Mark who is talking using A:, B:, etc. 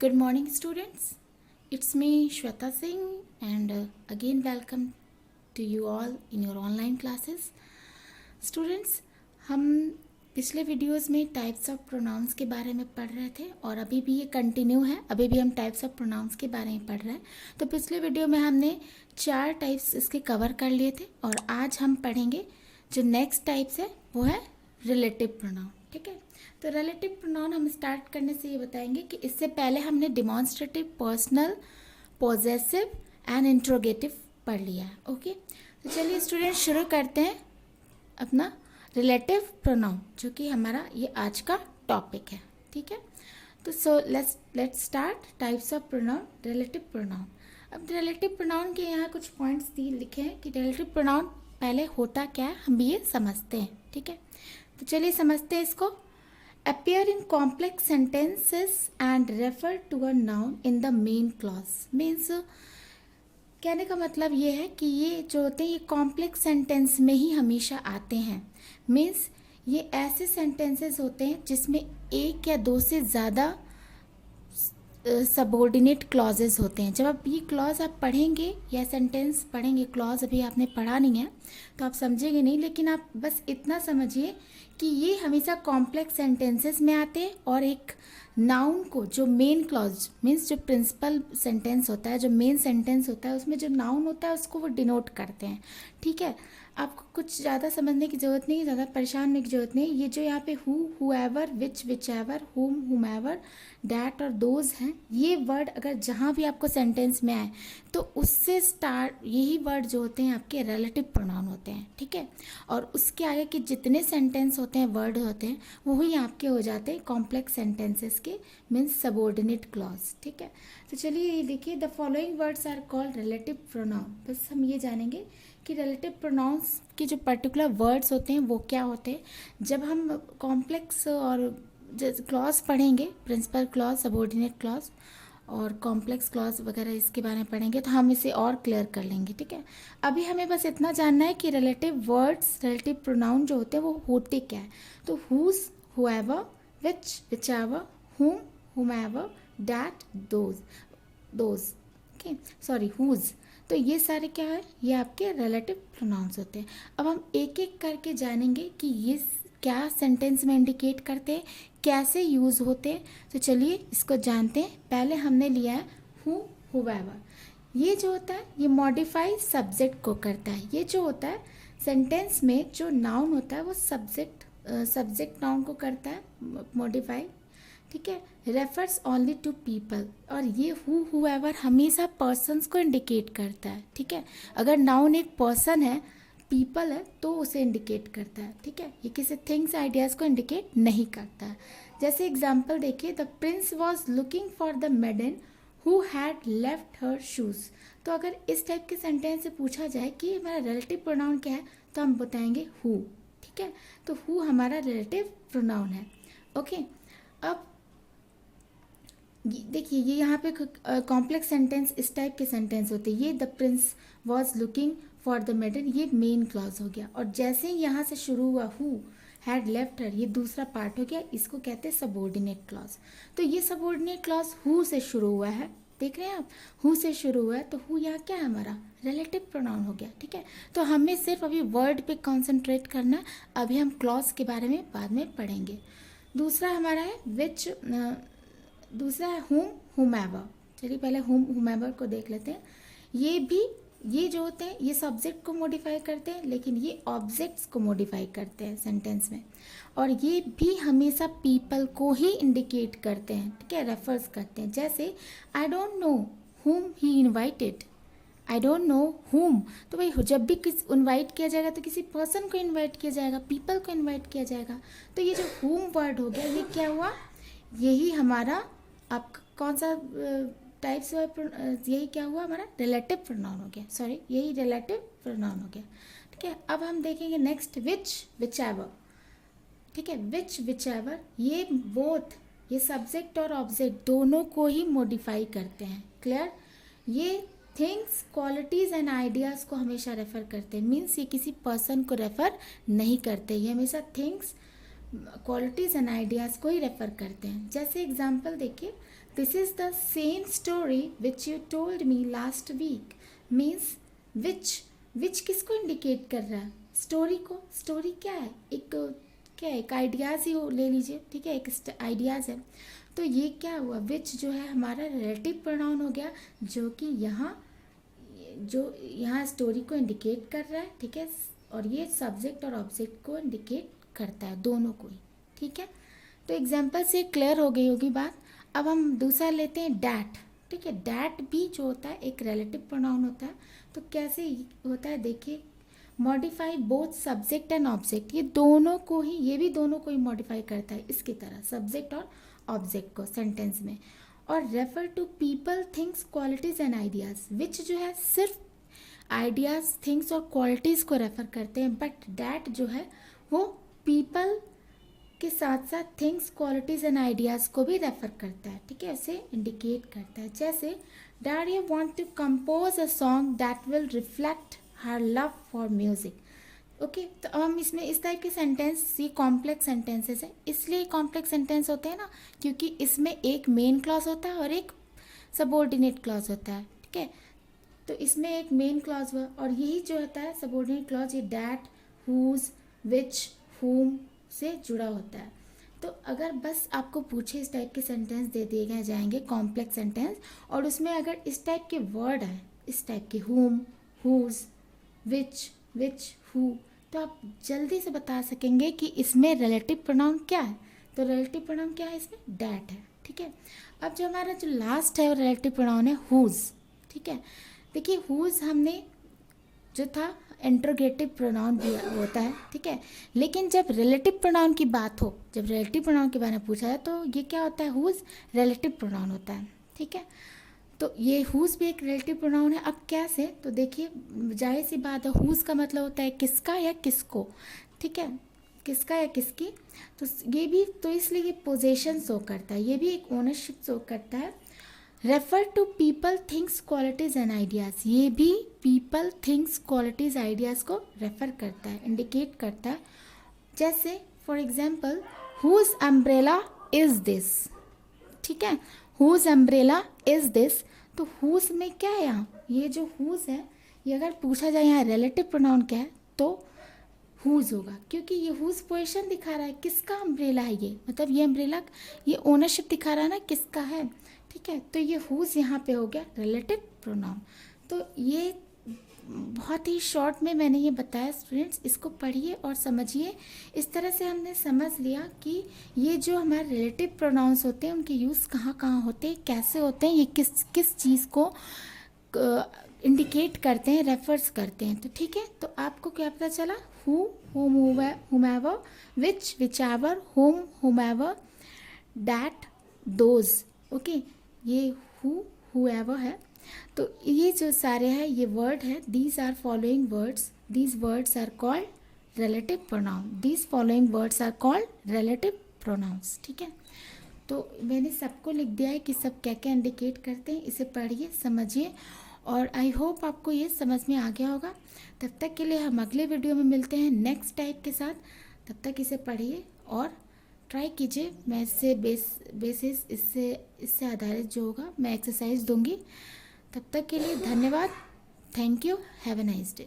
A: Good morning, students. It's me, Shweta Singh, and again welcome to you all in your online classes. Students, हम पिछले videos में types of pronouns के बारे में पढ़ रहे थे और अभी भी ये कंटिन्यू है. अभी भी हम टाइप्स ऑफ प्रोनाउंस के बारे में पढ़ रहे हैं. तो पिछले वीडियो में हमने 4 टाइप्स इसके कवर कर लिए थे और आज हम पढ़ेंगे जो नेक्स्ट टाइप्स है वो है रिलेटिव प्रोनाउन. ठीक है, तो रिलेटिव प्रोनाउन हम स्टार्ट करने से ये बताएंगे कि इससे पहले हमने demonstrative, personal, possessive and interrogative पढ़ लिया है. ओके, तो चलिए स्टूडेंट शुरू करते हैं अपना रिलेटिव प्रोनाउन जो कि हमारा ये आज का टॉपिक है. ठीक है, तो so let's start types of pronoun. Relative pronoun. अब रिलेटिव प्रोनाउन के यहाँ कुछ पॉइंट्स लिखे हैं कि रिलेटिव प्रोनाउन पहले होता क्या है, हम भी ये समझते हैं. ठीक है, तो चलिए समझते हैं इसको. Appear in complex sentences and refer to a noun in the main clause. Means कहने का मतलब ये है कि ये जो होते हैं ये कॉम्प्लेक्स सेंटेंस में ही हमेशा आते हैं. मीन्स ये ऐसे सेंटेंसेस होते हैं जिसमें एक या दो से ज़्यादा सबऑर्डिनेट क्लॉजेज होते हैं. जब आप ये क्लॉज आप पढ़ेंगे या सेंटेंस पढ़ेंगे, क्लॉज अभी आपने पढ़ा नहीं है तो आप समझेंगे नहीं, लेकिन आप बस इतना समझिए कि ये हमेशा कॉम्प्लेक्स सेंटेंसेस में आते हैं और एक नाउन को जो मेन क्लॉज मीन्स जो प्रिंसिपल सेंटेंस होता है, जो मेन सेंटेंस होता है, उसमें जो नाउन होता है उसको वो डिनोट करते हैं. ठीक है, आपको कुछ ज़्यादा समझने की ज़रूरत नहीं है, ज़्यादा परेशान होने की ज़रूरत नहीं. ये जो यहाँ पे हु, हुएवर, विच एवर, हुम, हुमेवर, डैट और दोज हैं, ये वर्ड अगर जहाँ भी आपको सेंटेंस में आए तो उससे स्टार्ट यही वर्ड जो होते हैं आपके रिलेटिव प्रोनाउन होते हैं. ठीक है, और उसके आगे के जितने सेंटेंस होते हैं, वर्ड होते हैं, वही आपके हो जाते हैं कॉम्प्लेक्स सेंटेंसेस के मीन्स सबऑर्डिनेट क्लॉज. ठीक है, तो चलिए ये देखिए, the following words are called relative pronoun. बस हम ये जानेंगे कि रिलेटिव प्रोनाउंस के जो पर्टिकुलर वर्ड्स होते हैं वो क्या होते हैं. जब हम कॉम्प्लेक्स और क्लॉज पढ़ेंगे, प्रिंसिपल क्लॉज, सबऑर्डिनेट क्लॉज और कॉम्प्लेक्स क्लॉज वगैरह इसके बारे में पढ़ेंगे तो हम इसे और क्लियर कर लेंगे. ठीक है, अभी हमें बस इतना जानना है कि रिलेटिव वर्ड्स, रिलेटिव प्रोनाउन जो होते हैं वो होते क्या है. तो whose, whoever, which, whichever, whom, whomever, that, those. Okay, sorry, whose. तो ये सारे क्या है, ये आपके रिलेटिव प्रोनाउंस होते हैं. अब हम एक एक करके जानेंगे कि ये क्या सेंटेंस में इंडिकेट करते हैं, कैसे यूज़ होते हैं. तो चलिए इसको जानते हैं. पहले हमने लिया है हु, हुएवर. ये जो होता है ये मॉडिफाई सब्जेक्ट को करता है. ये जो होता है सेंटेंस में जो नाउन होता है वो सब्जेक्ट नाउन को करता है मॉडिफाई. ठीक है, रेफर्स ओनली टू पीपल. और ये हुएवर हमेशा पर्सन्स को इंडिकेट करता है. ठीक है, अगर नाउन एक पर्सन है, पीपल है, तो उसे इंडिकेट करता है. ठीक है, ये किसी थिंग्स, आइडियाज़ को इंडिकेट नहीं करता है. जैसे एग्जाम्पल देखिए, the prince was looking for the maiden who had left her shoes. तो अगर इस टाइप के सेंटेंस से पूछा जाए कि हमारा रिलेटिव प्रोनाउन क्या है तो हम बताएंगे हु. ठीक है, तो हु हमारा रिलेटिव प्रोनाउन है. ओके, अब देखिए ये यहाँ पे कॉम्प्लेक्स सेंटेंस इस टाइप के सेंटेंस होते हैं. ये the prince was looking for the maiden, ये मेन क्लॉज हो गया. और जैसे ही यहाँ से शुरू हुआ हु हैड लेफ्ट हर, ये दूसरा पार्ट हो गया. इसको कहते हैं सबऑर्डिनेट क्लॉज. तो ये सबऑर्डिनेट क्लॉज हु से शुरू हुआ है. देख रहे हैं आप, हु से शुरू हुआ है तो हु यहाँ क्या है, हमारा रिलेटिव प्रोनाउन हो गया. ठीक है, तो हमें सिर्फ अभी वर्ड पे कॉन्सेंट्रेट करना. अभी हम क्लॉज के बारे में बाद में पढ़ेंगे. दूसरा हमारा है विच, दूसरा है हुम, हुमेवर. चलिए पहले हुम, हुमेवर को देख लेते हैं. ये जो होते हैं ये सब्जेक्ट को मॉडिफाई करते हैं, लेकिन ये ऑब्जेक्ट्स को मॉडिफाई करते हैं सेंटेंस में. और ये भी हमेशा पीपल को ही इंडिकेट करते हैं. ठीक है, रेफर्स करते हैं. जैसे आई डोंट नो हुम ही इन्वाइटेड. आई डोंट नो हुम, तो भाई जब भी किसी इन्वाइट किया जाएगा तो किसी पर्सन को इन्वाइट किया जाएगा, पीपल को इन्वाइट किया जाएगा. तो ये जो हुम वर्ड हो गया ये क्या हुआ, यही हमारा आपका कौन सा टाइप्स, यही क्या हुआ, हमारा रिलेटिव प्रोनाउन हो गया. सॉरी, यही रिलेटिव प्रोनाउन हो गया. ठीक है, अब हम देखेंगे नेक्स्ट विच, विचएवर. ठीक है, विच, विचएवर, ये बोथ, ये सब्जेक्ट और ऑब्जेक्ट दोनों को ही मॉडिफाई करते हैं. क्लियर, ये थिंग्स, क्वालिटीज़ एंड आइडियाज़ को हमेशा रेफ़र करते हैं. मीन्स ये किसी पर्सन को रेफ़र नहीं करते. ये हमेशा थिंग्स क्वालिटीज़ एंड आइडियाज़ को ही रेफर करते हैं। जैसे एग्जांपल देखिए, this is the same story which you told me last week, means which किसको इंडिकेट कर रहा है? स्टोरी को। स्टोरी क्या है? एक आइडियाज़ ही हो, ले लीजिए, ठीक है, एक आइडियाज़ है। तो ये क्या हुआ, विच जो है हमारा रिलेटिव प्रोनाउन हो गया, जो कि यहाँ स्टोरी को इंडिकेट कर रहा है, ठीक है, और ये सब्जेक्ट और ऑब्जेक्ट को इंडिकेट करता है, दोनों को ही, ठीक है। तो एग्जाम्पल से क्लियर हो गई होगी बात। अब हम दूसरा लेते हैं डैट, ठीक है। डैट भी जो होता है एक रिलेटिव प्रोनाउन होता है। तो कैसे होता है देखिए, modify both subject and object, ये भी दोनों को ही मॉडिफाई करता है इसकी तरह, सब्जेक्ट और ऑब्जेक्ट को सेंटेंस में। और refer to people, things, qualities and ideas, which जो है सिर्फ आइडियाज़, थिंग्स और क्वालिटीज़ को रेफर करते हैं, बट डैट जो है वो पीपल के साथ साथ थिंग्स, क्वालिटीज़ एंड आइडियाज़ को भी रेफर करता है, ठीक है, उसे इंडिकेट करता है। जैसे Daria want to compose a song that will reflect her love for music. Okay, तो अब हम इसमें इस टाइप के सेंटेंस, ये कॉम्प्लेक्स सेंटेंसेस है, इसलिए कॉम्प्लेक्स सेंटेंस होते हैं ना, क्योंकि इसमें एक मेन क्लॉज होता है और एक सबऑर्डिनेट क्लॉज होता है, ठीक है। तो इसमें एक मेन क्लॉज हुआ और यही जो होता है सबऑर्डिनेट क्लॉज, ये डैट, हुज, विच, हुम से जुड़ा होता है। तो अगर बस आपको पूछे इस टाइप के सेंटेंस दे दिए गए जाएंगे कॉम्प्लेक्स सेंटेंस, और उसमें अगर इस टाइप के वर्ड है, इस टाइप के हुम, हुज, विच, हु, तो आप जल्दी से बता सकेंगे कि इसमें रिलेटिव प्रोनाउन क्या है। तो रिलेटिव प्रोनाउन क्या है? इसमें डैट है, ठीक है। अब जो हमारा जो लास्ट है वो रिलेटिव प्रोनाउन है हुज, ठीक है। देखिए हुज हमने जो था इंट्रोगेटिव प्रोनाउन भी होता है, ठीक है, लेकिन जब रिलेटिव प्रोनाउन की बात हो, जब रिलेटिव प्रोनाउन के बारे में पूछा जाए तो ये क्या होता है? हुज रिलेटिव प्रोनाउन होता है, ठीक है। तो ये हुज भी एक रिलेटिव प्रोनाउन है। अब कैसे? तो देखिए जाहिर सी बात है, हुज का मतलब होता है किसका या किसको, ठीक है, किसका या किसकी। तो ये भी, तो इसलिए ये पोजेशन शो करता है, ये भी एक ओनरशिप शो करता है। Refer to people, things, qualities and ideas, ये भी पीपल, थिंग्स, क्वालिटीज़, आइडियाज़ को रेफर करता है, इंडिकेट करता है। जैसे for example, whose umbrella is this, ठीक है, हुज अम्ब्रेला इज़ दिस। तो हुज में क्या है यहाँ? ये जो हुज है, ये अगर पूछा जाए यहाँ रिलेटिव प्रोनाउन क्या है तो हुज होगा, क्योंकि ये हुज पोजीशन दिखा रहा है, किसका अम्ब्रेला है ये, मतलब ये अम्ब्रेला, ये ओनरशिप दिखा रहा है ना किसका है, ठीक है। तो ये हुज यहाँ पे हो गया रिलेटिव प्रोनाउन। तो ये बहुत ही शॉर्ट में मैंने ये बताया स्टूडेंट्स, इसको पढ़िए और समझिए। इस तरह से हमने समझ लिया कि ये जो हमारे रिलेटिव प्रोनाउंस होते हैं उनके यूज़ कहाँ कहाँ होते हैं, कैसे होते हैं, ये किस किस चीज़ को इंडिकेट करते हैं, रेफर्स करते हैं। तो ठीक है, तो आपको क्या पता चला? Who, whomever, whichever, whomever, that, those, okay, ये हु, whoever है। तो ये जो सारे हैं ये वर्ड है, these are following words, these words are called relative pronoun, these following words are called relative pronouns, ठीक है। तो मैंने सबको लिख दिया है कि सब क्या क्या इंडिकेट करते हैं, इसे पढ़िए, समझिए, और आई होप आपको ये समझ में आ गया होगा। तब तक के लिए हम अगले वीडियो में मिलते हैं नेक्स्ट टाइप के साथ। तब तक इसे पढ़िए और ट्राई कीजिए। मैं इससे बेसिस इससे आधारित जो होगा मैं एक्सरसाइज दूंगी। तब तक के लिए धन्यवाद। Thank you. Have a nice day.